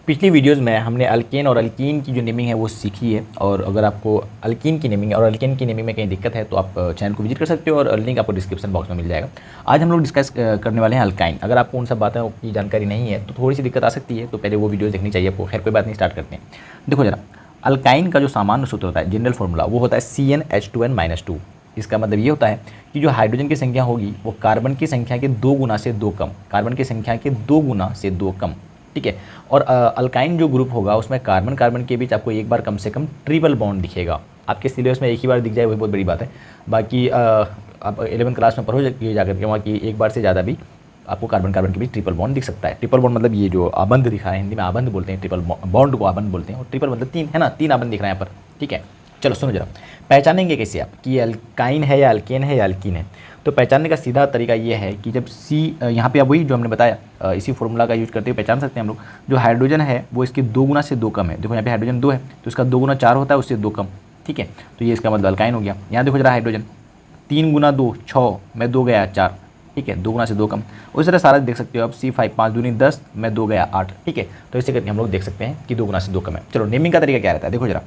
पिछली वीडियोस में हमने अल्केन और अल्कीन की जो नेमिंग है वो सीखी है, और अगर आपको अल्कीन की नेमिंग और अल्केन की नेमिंग में कहीं दिक्कत है तो आप चैनल को विजिट कर सकते हो और लिंक आपको डिस्क्रिप्शन बॉक्स में मिल जाएगा। आज हम लोग डिस्कस करने वाले हैं अल्काइन। अगर आपको उन सब बातों की जानकारी नहीं है तो थोड़ी सी दिक्कत आ सकती है, तो पहले वो वीडियोज़ देखनी चाहिए आपको। खैर कोई बात नहीं, स्टार्ट करते हैं। देखो जरा, अल्काइन का जो सामान्य सूत्र होता है, जनरल फार्मूला, वो होता है CnH2n-2। इसका मतलब ये होता है कि जो हाइड्रोजन की संख्या होगी वो कार्बन की संख्या के 2 गुना से 2 कम, कार्बन की संख्या के 2 गुना से 2 कम, ठीक है। और अल्काइन जो ग्रुप होगा उसमें कार्बन कार्बन के बीच आपको एक बार कम से कम ट्रिपल बॉन्ड दिखेगा। आपके सिलेबस में एक ही बार दिख जाए वही बहुत बड़ी बात है। बाकी आप 11वीं क्लास में पढ़ोगे जाकर के वहाँ की एक बार से ज़्यादा भी आपको कार्बन कार्बन के बीच ट्रिपल बॉन्ड दिख सकता है। ट्रिपल बॉन्ड मतलब ये जो आबंध दिखा है, हिंदी में आबंध बोलते हैं, ट्रिपल बॉन्ड को आबंध बोलते हैं, और ट्रिपल मतलब 3 है ना, 3 आबंध दिख रहे हैं यहाँ पर, ठीक है। चलो सुनो जरा, पहचानेंगे कैसे आप कि अल्काइन है या अल्केन है या अल्कीन है। तो पहचानने का सीधा तरीका ये है कि जब C यहाँ पे अब वही जो हमने बताया इसी फॉर्मूला का यूज करते हुए पहचान सकते हैं हम लोग। जो हाइड्रोजन है वो इसके 2 गुना से 2 कम है। देखो यहाँ पे हाइड्रोजन 2 है तो इसका 2 गुना 4 होता है, उससे 2 कम, ठीक है। तो ये इसका मतलब अल्काइन हो गया। यहाँ देखो जरा, हाइड्रोजन 3 गुना 2 6 में 2 गया 4, ठीक है, 2 गुना से 2 कम। उस तरह सारा देख सकते हो आप, C5 5 दूनी 10 में 2 गया 8, ठीक है। तो इसे करके हम लोग देख सकते हैं कि 2 गुना से 2 कम है। चलो नेमिंग का तरीका क्या रहता है, देखो जरा।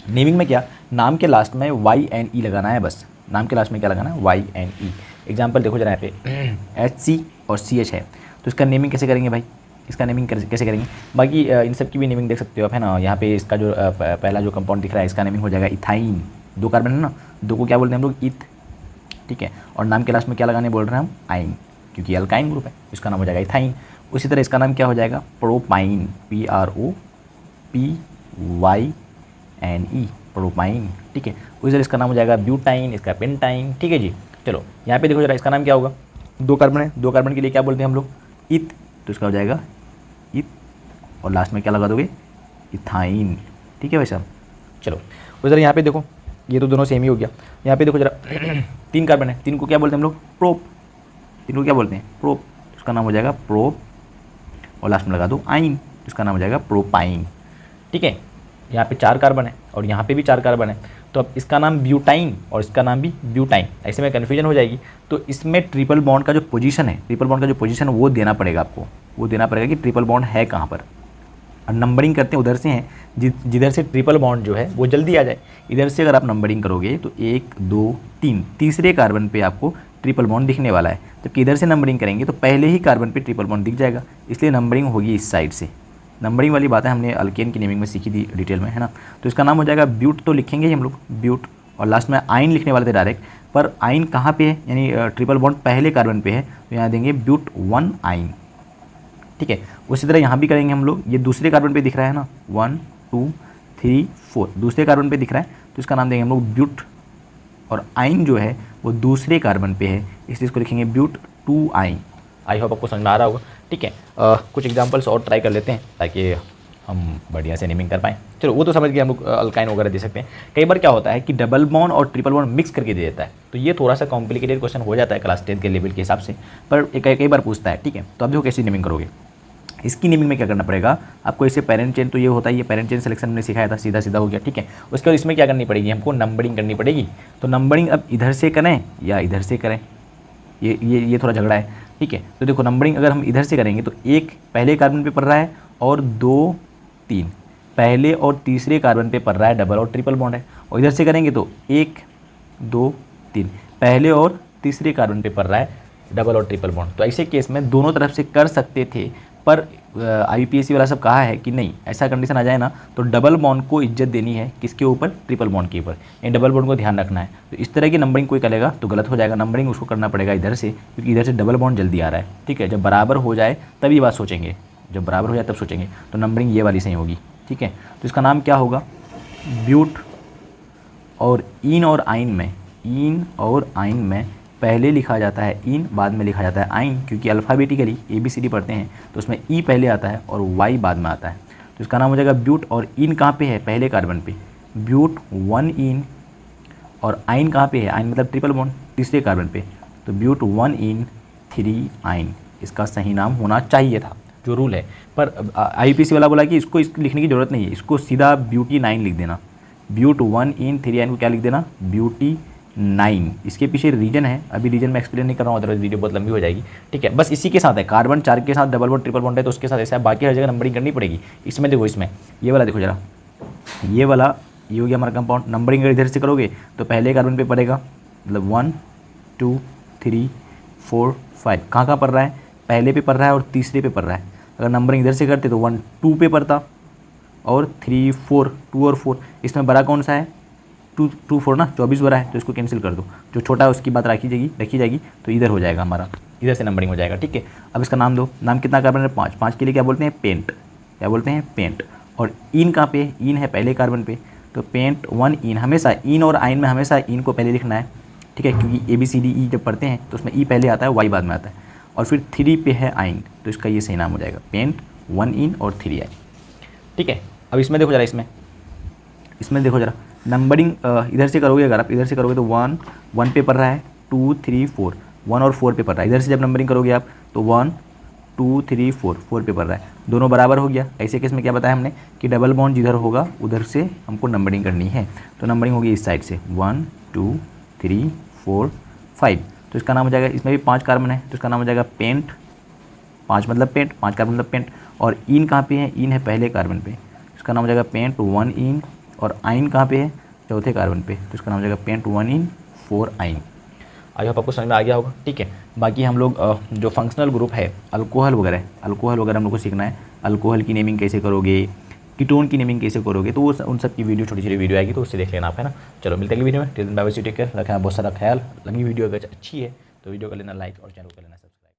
नेमिंग में क्या, नाम के लास्ट में YNE लगाना है, बस नाम के लास्ट में क्या लगाना है, YNE। एग्जाम्पल देखो जरा, यहाँ पे HC और CH है, तो इसका नेमिंग कैसे करेंगे भाई, इसका नेमिंग कैसे करेंगे। बाकी इन सब की भी नेमिंग देख सकते हो आप, है ना। यहाँ पे इसका जो पहला जो कंपाउंड दिख रहा है इसका नेमिंग हो जाएगा इथाइन। 2 कार्बन है ना, 2 को क्या बोलते हैं हम लोग, ईथ, ठीक है। और नाम के लास्ट में क्या लगाने बोल रहे हैं हम, आइन, क्योंकि अल्काइन ग्रुप है, इसका नाम हो जाएगा इथाइन। उसी तरह इसका नाम क्या हो जाएगा, प्रोपाइन, PROPYNE, प्रोपाइन, ठीक है। उसी तरह इसका नाम हो जाएगा ब्यूटाइन, इसका पेंटाइन, ठीक है जी। चलो यहाँ पे देखो जरा, इसका नाम क्या होगा, 2 कार्बन है, 2 कार्बन के लिए क्या बोलते हैं हम लोग, ईथ, तो इसका हो जाएगा ईथ, और लास्ट में क्या लगा दोगे, इथाइन, ठीक है भाई साहब। चलो उस तरह यहाँ पे देखो, ये तो दोनों सेम ही हो गया। यहाँ पे देखो जरा 3 कार्बन है, 3 को क्या बोलते हैं हम लोग, प्रोप, 3 को क्या बोलते हैं, प्रोप, इसका नाम हो जाएगा प्रोप, और लास्ट में लगा दो आइन, इसका नाम हो जाएगा प्रोपाइन, ठीक है। यहाँ पे 4 कार्बन है और यहाँ पे भी 4 कार्बन है, तो अब इसका नाम ब्यूटाइन और इसका नाम भी ब्यूटाइन, ऐसे में कन्फ्यूजन हो जाएगी। तो इसमें ट्रिपल बॉन्ड का जो पोजीशन है, ट्रिपल बॉन्ड का जो पोजीशन है वो देना पड़ेगा आपको, वो देना पड़ेगा कि ट्रिपल बॉन्ड है कहाँ पर। और नंबरिंग करते हैं उधर से हैं जिधर से ट्रिपल बॉन्ड जो है वो जल्दी आ जाए। इधर से अगर आप नंबरिंग करोगे तो 1 2 3, तीसरे कार्बन पे आपको ट्रिपल बॉन्ड दिखने वाला है, जबकि इधर से नंबरिंग करेंगे तो पहले ही कार्बन पे ट्रिपल बॉन्ड दिख जाएगा, इसलिए नंबरिंग होगी इस साइड से। नंबरिंग वाली बातें हमने अल्केन की नेमिंग में सीखी थी डिटेल में, है ना। तो इसका नाम हो जाएगा ब्यूट, तो लिखेंगे ही हम लोग ब्यूट, और लास्ट में आइन लिखने वाले थे डायरेक्ट, पर आइन कहाँ पे है, यानी ट्रिपल बॉन्ड पहले कार्बन पे है, तो यहाँ देंगे ब्यूट 1 आइन, ठीक है। उसी तरह यहाँ भी करेंगे हम लोग, ये दूसरे कार्बन पे दिख रहा है ना, 1 2 3 4, दूसरे कार्बन पे दिख रहा है, तो इसका नाम देंगे हम लोग ब्यूट, और आइन जो है वो दूसरे कार्बन पे है, इसलिए इसको लिखेंगे ब्यूट 2 आइन। आई होप आपको समझ में आ रहा होगा, ठीक है। कुछ एग्जांपल्स और ट्राई कर लेते हैं ताकि हम बढ़िया से नेमिंग कर पाएँ। चलो वो तो समझ गए, हम लोग अल्काइन वगैरह दे सकते हैं। कई बार क्या होता है कि डबल बॉन्ड और ट्रिपल बॉन्ड मिक्स करके दे देता है, तो ये थोड़ा सा कॉम्प्लिकेटेड क्वेश्चन हो जाता है क्लास 10 के लेवल के हिसाब से, पर कई बार पूछता है, ठीक है। तो अब देखो कैसी नेमिंग करोगे। इसकी नेमिंग में क्या करना पड़ेगा आपको, इसे पेरेंट चेन, तो ये होता है, ये पेरेंट चेन सिलेक्शन हमने सिखाया था, सीधा सीधा हो गया, ठीक है। उसके बाद इसमें क्या करनी पड़ेगी, हमको नंबरिंग करनी पड़ेगी। तो नंबरिंग अब इधर से करें या इधर से करें, ये थोड़ा झगड़ा है, ठीक है। तो देखो नंबरिंग अगर हम इधर से करेंगे तो 1 पहले कार्बन पे पड़ रहा है, और 2 3 पहले और तीसरे कार्बन पे पड़ रहा है, डबल और ट्रिपल बॉन्ड है। और इधर से करेंगे तो 1 2 3 पहले और तीसरे कार्बन पे पड़ रहा है, डबल और ट्रिपल बॉन्ड। तो ऐसे केस में दोनों तरफ से कर सकते थे, पर IUPAC वाला सब कहा है कि नहीं, ऐसा कंडीशन आ जाए ना तो डबल बॉन्ड को इज्जत देनी है, किसके ऊपर, ट्रिपल बॉन्ड के ऊपर, ये डबल बॉन्ड को ध्यान रखना है। तो इस तरह की नंबरिंग कोई करेगा तो गलत हो जाएगा, नंबरिंग उसको करना पड़ेगा इधर से, क्योंकि इधर से डबल बॉन्ड जल्दी आ रहा है, ठीक है। जब बराबर हो जाए तब ये बात सोचेंगे, जब बराबर हो जाए तब सोचेंगे, तो नंबरिंग ये वाली सही होगी, ठीक है। तो इसका नाम क्या होगा, ब्यूट, और इन और आइन में पहले लिखा जाता है इन, बाद में लिखा जाता है आइन, क्योंकि अल्फ़ाबेटिकली ABCD पढ़ते हैं तो उसमें ई पहले आता है और वाई बाद में आता है। तो इसका नाम हो जाएगा ब्यूट, और इन कहाँ पे है, पहले कार्बन पे, ब्यूट 1 इन, और आइन कहाँ पे है, आइन मतलब ट्रिपल बॉन्ड, तीसरे कार्बन पे, तो ब्यूट 1 इन 3 आइन, इसका सही नाम होना चाहिए था, जो रूल है। पर IUPAC वाला बोला कि इसको लिखने की ज़रूरत नहीं है, इसको सीधा ब्यूटी 9 लिख देना, ब्यूट 1 इन 3 आइन को क्या लिख देना, ब्यूटी 9। इसके पीछे रीजन है, अभी रीजन मैं एक्सप्लेन नहीं कर रहा हूँ, अदरवाइज वीडियो बहुत लंबी हो जाएगी। ठीक है, बस इसी के साथ है, कार्बन 4 के साथ डबल बॉन्ड ट्रिपल बॉन्ड है तो उसके साथ ऐसा है, बाकी हर जगह नंबरिंग करनी पड़ेगी। इसमें देखो, इसमें ये वाला देखो जरा, ये वाला ये हो गया हमारा कंपाउंड। नंबरिंग अगर इधर से करोगे तो पहले कार्बन पे पड़ेगा, मतलब 1 2 3 4 5। कहाँ कहाँ पड़ रहा है, पहले पे पड़ रहा है और तीसरे पे पड़ रहा है। अगर नंबरिंग इधर से करते तो 1 2 पे पड़ता और 3 4, 2 और 4। इसमें बड़ा कौन सा है, 2 4 ना, 24 बड़ा है तो इसको कैंसिल कर दो, जो छोटा है उसकी बात रखी जाएगी तो इधर हो जाएगा हमारा, इधर से नंबरिंग हो जाएगा। ठीक है, अब इसका नाम दो, नाम कितना कार्बन है, 5। 5 के लिए क्या बोलते हैं, पेंट, क्या बोलते हैं, पेंट। और इन कहाँ पे, इन है पहले कार्बन पे, तो पेंट 1 इन। हमेशा इन और आइन में हमेशा इन को पहले लिखना है। ठीक है, क्योंकि ABCDE जब पढ़ते हैं तो उसमें ई पहले आता है, वाई बाद में आता है, और फिर 3 पे है आइन, तो इसका ये सही नाम हो जाएगा, पेंट 1 इन और 3 आइन। ठीक है, अब इसमें देखो जरा, इसमें देखो जरा, नंबरिंग इधर से करोगे, अगर आप इधर से करोगे तो 1 पे पड़ रहा है, 2 3 4, 1 और 4 पे पड़ रहा है। इधर से जब नंबरिंग करोगे आप तो 1 2 3 4 पे पड़ रहा है, दोनों बराबर हो गया। ऐसे केस में क्या बताया हमने कि डबल बॉन्ड जिधर होगा उधर से हमको नंबरिंग करनी है, तो नंबरिंग होगी इस साइड से 1 2 3 4 5। तो इसका नाम हो जाएगा, इसमें भी 5 कार्बन है तो इसका नाम हो जाएगा पेंट। 5 मतलब पेंट, 5 कार्बन मतलब पेंट। और इन कहाँ पे है, इन है पहले कार्बन पे, इसका नाम हो जाएगा पेंट 1 इन। और आइन कहाँ पे है, चौथे कार्बन पे, तो इसका नाम हो जाएगा पेंट 1 इन 4 आइन। आई होप आपको समझ में आ गया होगा। ठीक है, बाकी हम लोग जो फंक्शनल ग्रुप है, अल्कोहल वगैरह हम लोग को सीखना है। अल्कोहल की नेमिंग कैसे करोगे, कीटोन की नेमिंग कैसे करोगे, तो वो उन सब की वीडियो, छोटी छोटी वीडियो आएगी तो उससे देख लेना आप, है ना। चलो मिलते हैं अगली वीडियो में, till then bye bye, take care, रखना बहुत सारा ख्याल। लगी वीडियो अगर अच्छी है तो वीडियो कर लेना लाइक और चैनल कर लेना।